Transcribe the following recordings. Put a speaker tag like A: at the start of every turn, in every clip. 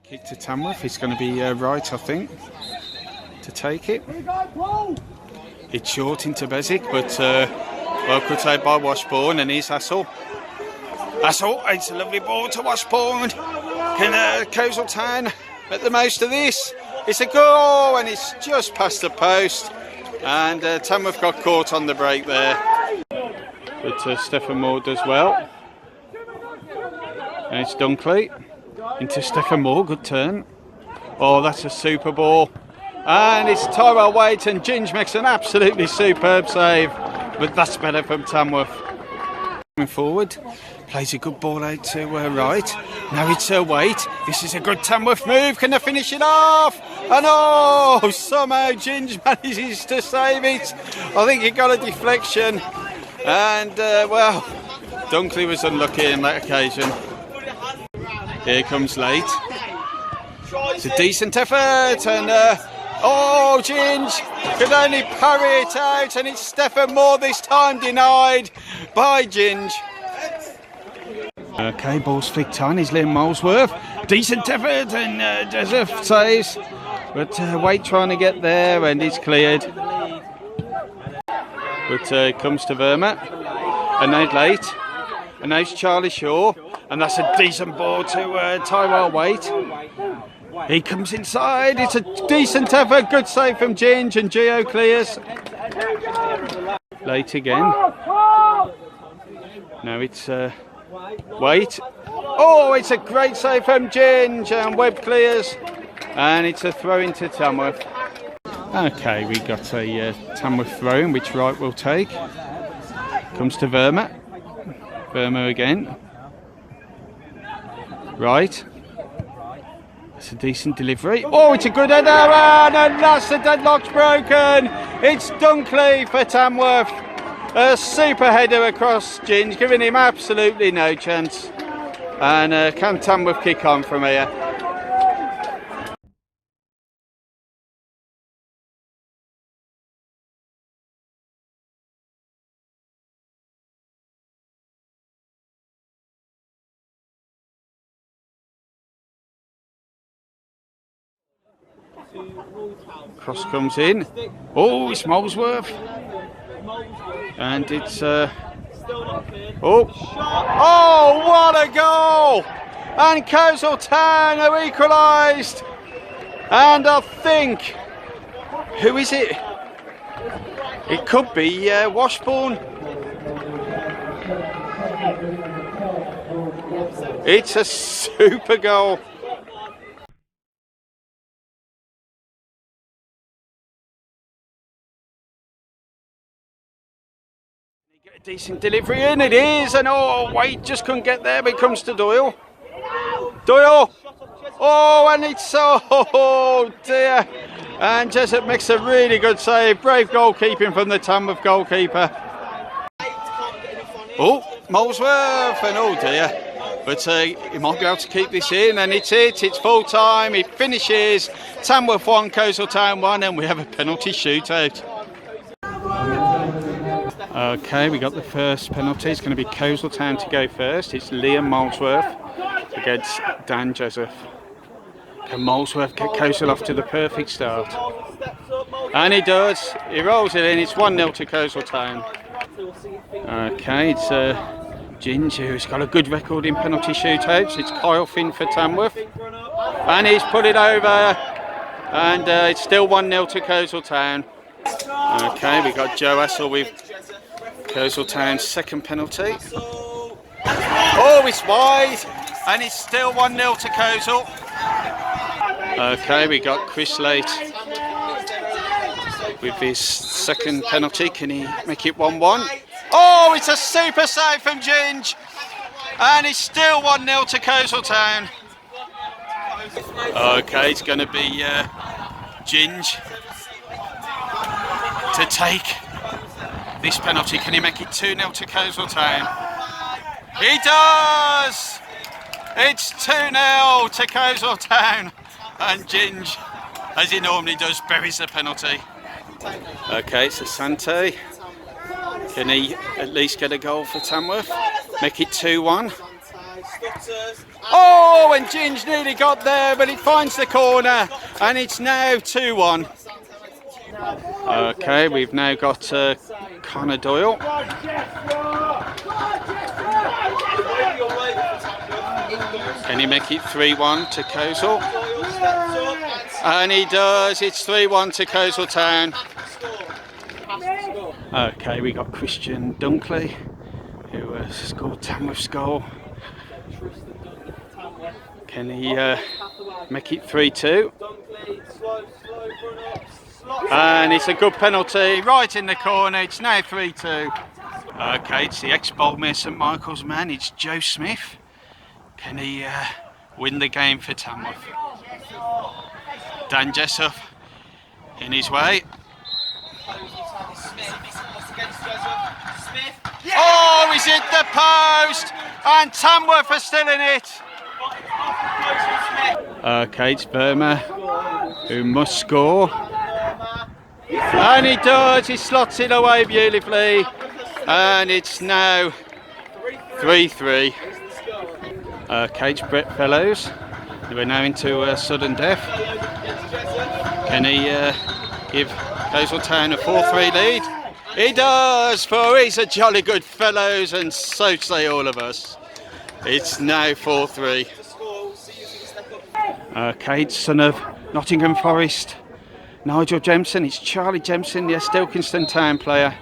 A: Kick to Tamworth. It's going to be right, I think, to take it. It's short into Bezic, but well cut out by Washbourne, and here's Hassel. Hassel, it's a lovely ball to Washbourne. Can Coleshill Town make the most of this? It's a goal, and it's just past the post. And Tamworth got caught on the break there. But Stephen Moore does well. And it's Dunkley into Stephen Moore, good turn. Oh, that's a super ball. And it's Tyrell Waite, and Ginge makes an absolutely superb save. But that's better from Tamworth. Coming forward, plays a good ball out to right. Now it's Waite. This is a good Tamworth move. Can they finish it off? And oh, somehow Ginge manages to save it. I think he got a deflection. And well, Dunkley was unlucky on that occasion. Here comes Late. It's a decent effort, and oh, Ginge could only parry it out, and it's Stephen Moore this time denied by Ginge. Okay, ball's flicked on. He's Liam Molesworth. Decent effort, and Joseph saves, but Waite trying to get there, and he's cleared. But it comes to Verma, and now Late, and now it's Charlie Shaw. And that's a decent ball to Tyrell Waite. He comes inside. It's a decent effort. Good save from Ginge, and Gio clears. Late again. Now it's Waite. Oh, it's a great save from Ginge, and Webb clears. And it's a throw into Tamworth. Okay, we got a Tamworth throw in, which Wright will take. Comes to Verma. Verma again. Right. It's a decent delivery. Oh, it's a good header, and at last the deadlock's broken. It's Dunkley for Tamworth. A super header across Ginge, giving him absolutely no chance. And can Tamworth kick on from here? Cross comes in. Oh, it's Molesworth. And it's oh, what a goal! And Coleshill Town are equalised. And I think, who is it? It could be Washbourne. It's a super goal. Decent delivery in, it is, and oh, Waite just couldn't get there, but it comes to Doyle. Doyle! Oh, and it's, oh dear. And Jessup makes a really good save. Brave goalkeeping from the Tamworth goalkeeper. Oh, Molesworth, and oh dear. But he might be able to keep this in, and it's full time, it finishes. Tamworth 1, Coleshill Town 1, and we have a penalty shootout. Okay, we got the first penalty. It's going to be Coleshill Town to go first. It's Liam Molesworth against Dan Joseph. Can Molesworth get Coleshill off to the perfect start? And he does. He rolls it in. It's 1-0 to Coleshill Town. Okay, it's Ginge, who's got a good record in penalty shootouts. It's Kyle Finn for Tamworth. And he's put it over. And it's still 1-0 to Coleshill Town. Okay, we got Joe Hassel with Coleshill Town's second penalty. Oh, it's wide, and it's still 1-0 to Coleshill. Okay, we got Chris Late with his second penalty. Can he make it 1-1? Oh, it's a super save from Ginge, and it's still 1-0 to Coleshill Town. Okay, it's going to be Ginge to take this penalty. Can he make it 2-0 to Coleshill Town? He does! It's 2-0 to Coleshill Town, and Ginge, as he normally does, buries the penalty. Okay, it's Asante. Can he at least get a goal for Tamworth? Make it 2-1. Oh, and Ginge nearly got there, but it finds the corner, and it's now 2-1. Okay, we've now got Connor Doyle. Can he make it 3-1 to Coleshill? And he does. It's 3-1 to Coleshill Town. Okay, we got Christian Dunkley, who scored Tamworth's goal. Can he make it 3-2? And it's a good penalty right in the corner. It's now 3-2. Okay, it's the ex-Boldmere St Michael's man. It's Joe Smith. Can he win the game for Tamworth? Dan Jessup in his way. Oh, he's hit the post, and Tamworth are still in it. Okay, it's Burma who must score. And he does, he slots it away beautifully. And it's now 3-3. Okay, it's Brett Fellows. We're now into sudden death. Can he give Coleshill Town a 4-3 lead? He does, for he's a jolly good Fellows, and so say all of us. It's now 4-3. Okay, it's son of Nottingham Forest, Nigel Jemson. It's Charlie Jemson, the Stilkingston Town player.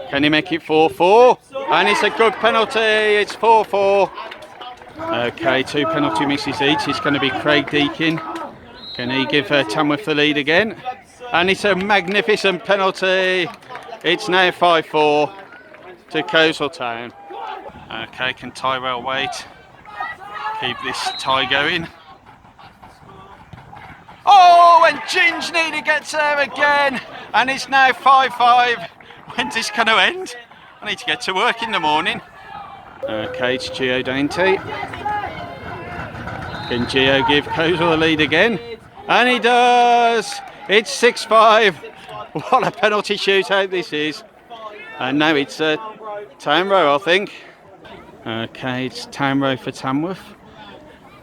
A: Can he make it 4-4? And it's a good penalty, it's 4-4. Okay, 2 penalty misses each. It's going to be Craig Deakin. Can he give Tamworth the lead again? And it's a magnificent penalty. It's now 5-4 to Coleshill Town. Okay, can Tyrell Wait keep this tie going? Oh, and Ginge nearly gets there again. And it's now 5-5. When's this going to end? I need to get to work in the morning. Okay, it's Gio Dainty. Can Gio give Coleshill the lead again? And he does! It's 6-5. What a penalty shootout this is. And now it's Townrow, I think. Okay, it's Townrow for Tamworth.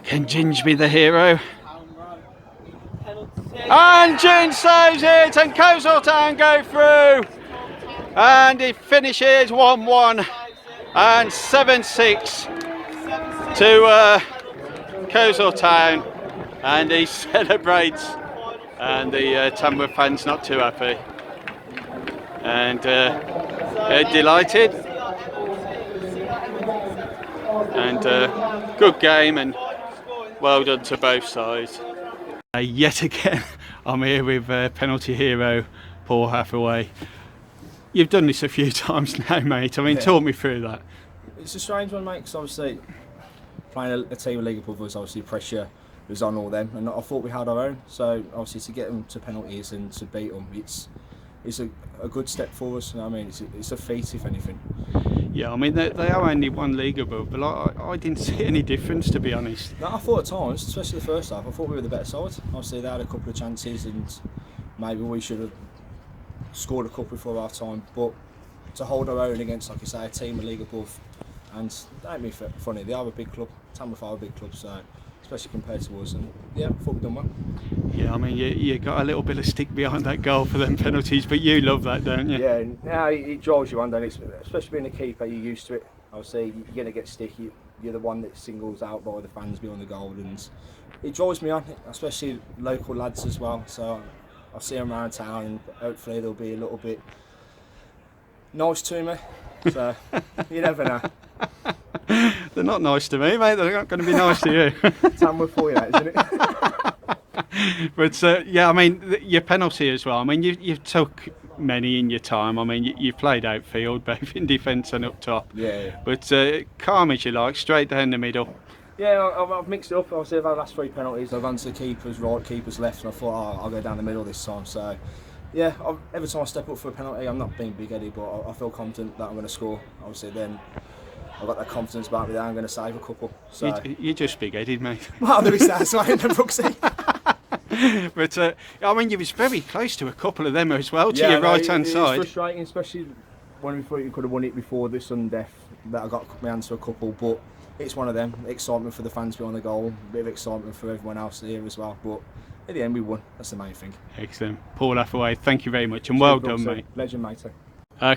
A: Can Ginge be the hero? And Ginge saves it, and Coleshill Town go through. And it finishes 1-1 and 7-6 to Coleshill Town. And he celebrates, and the Tamworth fans not too happy. And delighted. And good game, and well done to both sides. Yet again, I'm here with penalty hero Paul Hathaway. You've done this a few times now, mate. I mean, talk me through that.
B: It's a strange one, mate, because obviously playing a team with League above us, obviously pressure was on all them, and I thought we had our own. So obviously to get them to penalties and to beat them, it's a good step for us. You know what I mean? It's a feat, if anything.
A: Yeah, I mean they are only one league above, but I didn't see any difference, to be honest.
B: No, I thought at times, especially the first half, I thought we were the better side. Obviously they had a couple of chances, and maybe we should have scored a couple before half time. But to hold our own against, like you say, a team of league above, and don't be funny, they are a big club. Tamworth are a big club, so especially compared to us, and yeah, I thought we've done well.
A: Yeah, I mean you got a little bit of stick behind that goal for them penalties, but you love that, don't you?
B: Yeah, now it drives you on, don't it? Especially being a keeper, you're used to it. Obviously, you're going to get stick. You're the one that singles out by the fans behind the goal, and it drives me on, especially local lads as well. So I see them around town, and hopefully they'll be a little bit nice to me. So you never know.
A: They're not nice to me, mate. They're not going to be nice to you.
B: Tamworth for you, isn't it?
A: But yeah, I mean your penalty as well. I mean you've took many in your time. I mean you've played outfield, both in defence and up top.
B: Yeah.
A: But calm as you like, straight down the middle.
B: Yeah, I've mixed it up. Obviously, I've had the last 3 penalties. I've gone to the keepers right, keepers left, and I thought I'll go down the middle this time. So yeah, every time I step up for a penalty, I'm not being big-headed, but I feel confident that I'm going to score. Obviously, then I've got that confidence about me that I'm going to save a couple. So
A: you're just big-headed, mate.
B: Well, there is that. So I end up Brooksy.
A: But I mean, you was very close to a couple of them as well, to your right-hand side.
B: It's frustrating, especially when we thought you could have won it before the sudden death. That I got my hands to a couple, but it's one of them. Excitement for the fans behind the goal, a bit of excitement for everyone else here as well. But at the end, we won. That's the main thing.
A: Excellent. Paul Hathaway, thank you very much, and well done, mate.
B: Legend, mate.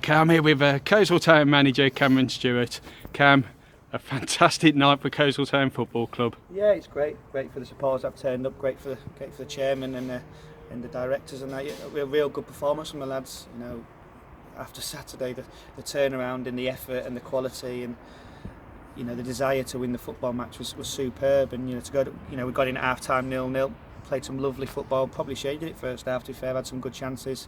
A: Cam here with Coleshill Town manager Cameron Stewart. Cam, a fantastic night for Coleshill Town Football Club.
C: Yeah, it's great for the supporters that turned up, great for the chairman and the directors and that. A real good performance from the lads. You know, after Saturday, the turnaround and the effort and the quality and the desire to win the football match was superb. And to go to, we got in at half time 0-0, played some lovely football. Probably shaded it first half. To be fair, had some good chances.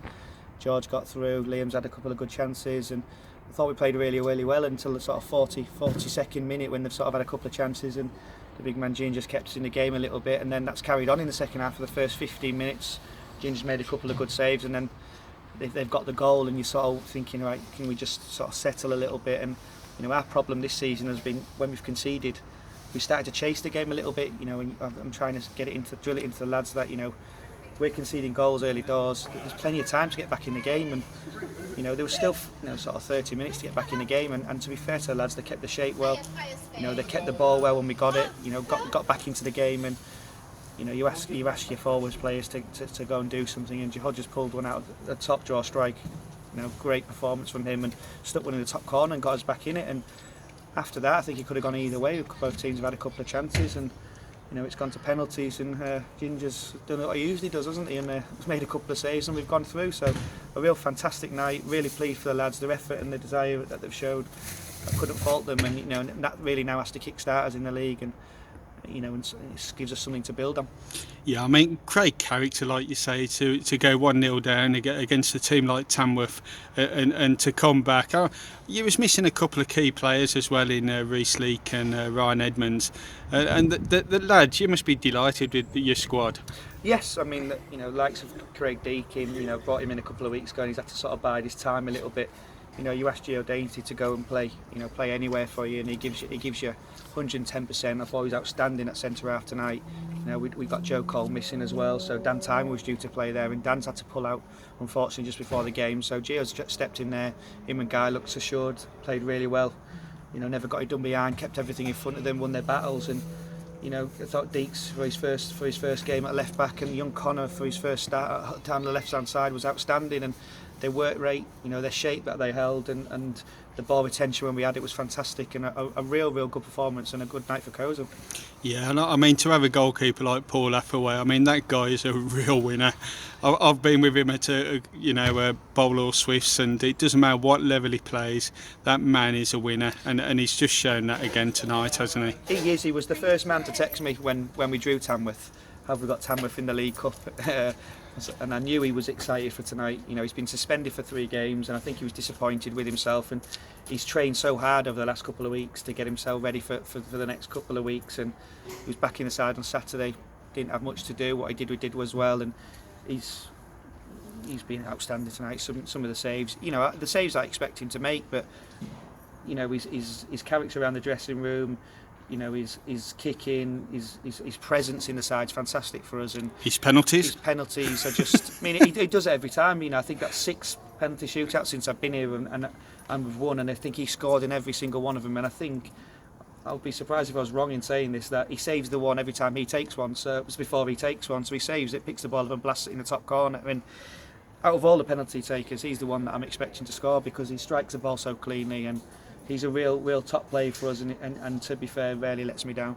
C: George got through. Liam's had a couple of good chances, and I thought we played really well until the sort of 42nd minute when they've sort of had a couple of chances and the big man Ginger's kept us in the game a little bit, and then that's carried on in the second half of the first 15 minutes. Ginger's made a couple of good saves, and then they've got the goal, and you're sort of thinking, right, can we just sort of settle a little bit? And our problem this season has been when we've conceded, we started to chase the game a little bit. And I'm trying to drill it into the lads that we're conceding goals early doors. There's plenty of time to get back in the game, and there was still sort of 30 minutes to get back in the game. And to be fair to the lads, they kept the shape well. They kept the ball well when we got it. Got back into the game, and you ask your forwards players to go and do something. And Hodges pulled one out, a top draw strike. Great performance from him, and stuck one in the top corner and got us back in it. And after that, I think it could have gone either way. Both teams have had a couple of chances, and it's gone to penalties, and Ginger's done what he usually does, hasn't he? And made a couple of saves, and we've gone through. So a real fantastic night. Really pleased for the lads, their effort and the desire that they've showed. I couldn't fault them, and that really now has to kick-start us in the league, and and it gives us something to build on.
A: Yeah, I mean, great character, like you say, to go 1-0 down against a team like Tamworth, and to come back. You was missing a couple of key players as well in Reece Leake and Ryan Edmonds, and the lads, you must be delighted with your squad.
C: Yes, I mean, likes of Craig Deakin, brought him in a couple of weeks ago, and he's had to sort of bide his time a little bit. You ask Gio Dainty to go and play anywhere for you, and he gives you 110%. I thought he was outstanding at centre half tonight. We got Joe Cole missing as well, so Dan Tymer was due to play there, and Dan's had to pull out, unfortunately, just before the game. So Gio's stepped in there. Him and Guy looked assured, played really well. Never got it done behind, kept everything in front of them, won their battles, and I thought Deeks for his first game at left back, and young Connor for his first start down the left hand side was outstanding. And their work rate, their shape that they held, and the ball retention when we had it was fantastic, and a real good performance and a good night for Coleshill.
A: Yeah, and I mean, to have a goalkeeper like Paul Hathaway, I mean, that guy is a real winner. I've been with him at Bowl or Swifts, and it doesn't matter what level he plays, that man is a winner, and he's just shown that again tonight, hasn't he?
C: He is. He was the first man to text me when we drew Tamworth. Have we got Tamworth in the League Cup? And I knew he was excited for tonight. He's been suspended for 3 games, and I think he was disappointed with himself, and he's trained so hard over the last couple of weeks to get himself ready for the next couple of weeks, and he was back in the side on Saturday. Didn't have much to do. What we did was well, and he's been outstanding tonight. Some of the saves, the saves I expect him to make, but his character around the dressing room, his kicking, his presence in the side's fantastic for us, and
A: his penalties
C: are just. I mean, he does it every time. I think that's 6 penalty shootouts since I've been here, and we've won, and I think he scored in every single one of them. And I think I'll be surprised if I was wrong in saying this, that he saves the one every time he takes one. So it was before he takes one, so he saves it, picks the ball up and blasts it in the top corner. And out of all the penalty takers, he's the one that I'm expecting to score, because he strikes the ball so cleanly, and he's a real top player for us, and to be fair, rarely lets me down.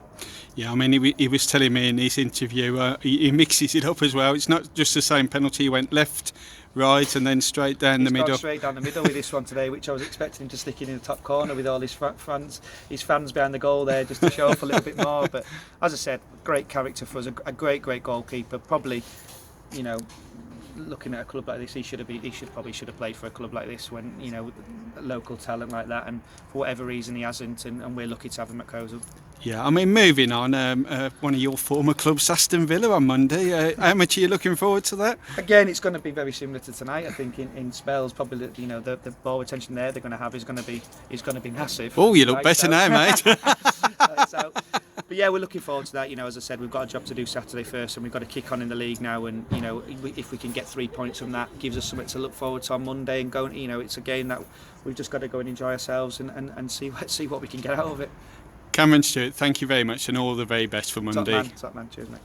A: Yeah, I mean, he was telling me in his interview, he mixes it up as well. It's not just the same penalty. He went left, right, and then straight down the middle.
C: He's gone straight down the middle with this one today, which I was expecting him to stick in the top corner with all his fans behind the goal there, just to show off a little bit more. But as I said, great character for us, a great goalkeeper. Probably, looking at a club like this, he should have played for a club like this, when local talent like that, and for whatever reason he hasn't, and we're lucky to have him at Coleshill.
A: Yeah, I mean, moving on, one of your former clubs, Aston Villa, on Monday. How much are you looking forward to that?
C: Again, it's going to be very similar to tonight. I think in spells, probably the ball retention there they're going to have is going to be massive.
A: Oh, you look better now, mate.
C: But yeah, we're looking forward to that. As I said, we've got a job to do Saturday first, and we've got to kick on in the league now. And if we can get 3 points from that, gives us something to look forward to on Monday. And going, it's a game that we've just got to go and enjoy ourselves and see what we can get out of it.
A: Cameron Stewart, thank you very much, and all the very best for Monday.
C: Top man, cheers mate.